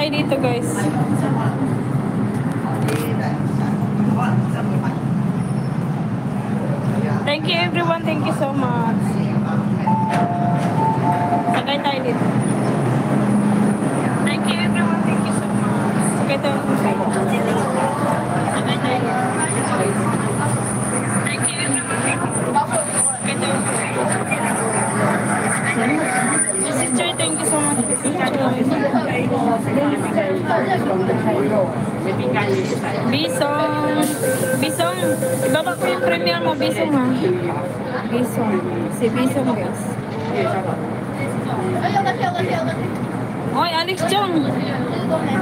tayo dito, guys. Thank you everyone, thank you so much. Sakay tayo dito. Thank you everyone, thank you so much. Sakay tayo dito. Sakay tayo dito. Thank you everyone, thank you so much. Sakay tayo dito. Sister, thank you so much. Bisong. Bisong. Ibaba ko yung premiere mo, Bisong ha. Bisong. Si Bisong, guys. Oy, Alex Chong.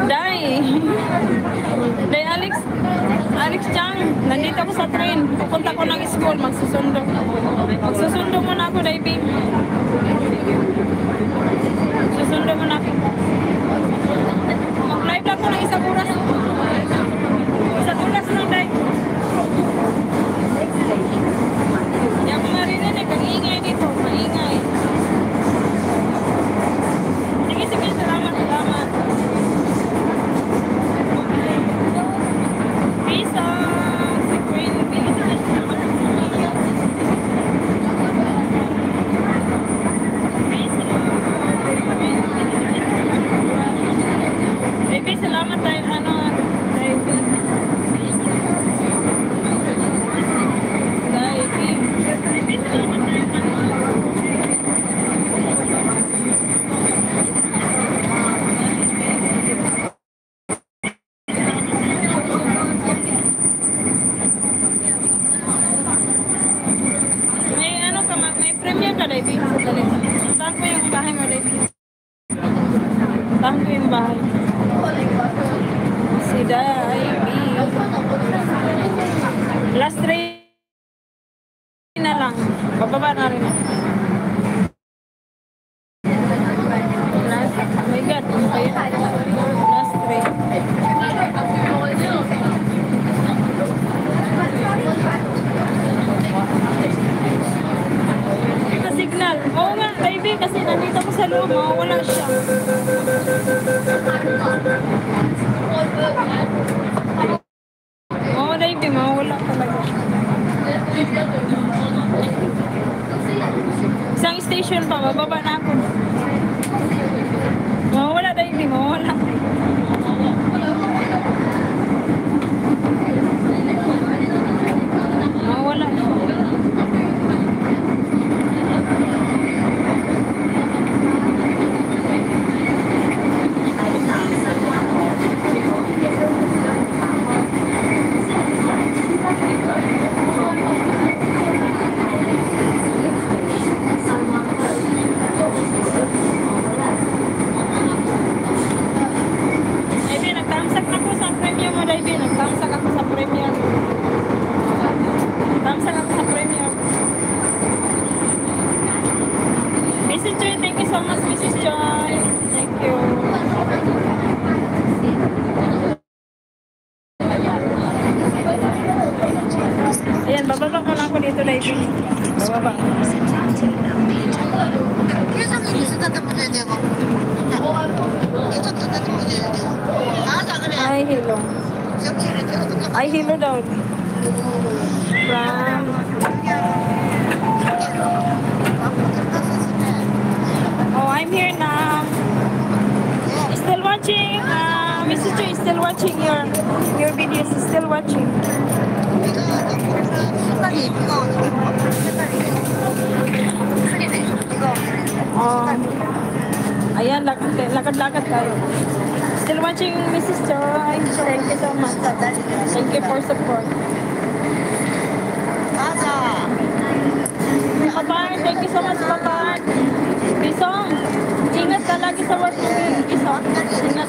Day. Day, Alex. Alex Chang. Nandito ako sa train. Pupunta ko ng school. Magsusundo. Magsusundo muna ako, Day, babe. Susundo muna ako. Mag-live lang ko ng isang oras. Isang oras lang, Day. Yan ko marinig. Ang ingay dito. Maingay. Sige, sige. Salamat, salamat. Bisa. Si Queen. Baby, salamat tayo. Ano? Last train na lang. Bababa na rin. Last, oh my God. Last train. Ito signal. Oo nga, baby, kasi nandito ko sa loob. Wala siya. Oo, baby, mawala talaga. Isang station pa, bababa na ako. Mawala, baby, mawala. Mawala. Ayan, bababa ko lang ako dito, David. Bababa. Ay, hello. Ay, hello daw. From... Oh, I'm here now. Still watching. Mrs. Chu is still watching your videos. Still watching. Oh, ayan, lakad-lakad tayo. Still watching Mrs. Joy. Thank you so much. Thank you for support. Papa, thank you so much, Papa. Bisong, ingat ka lagi sa work mo. Bisong, ingat.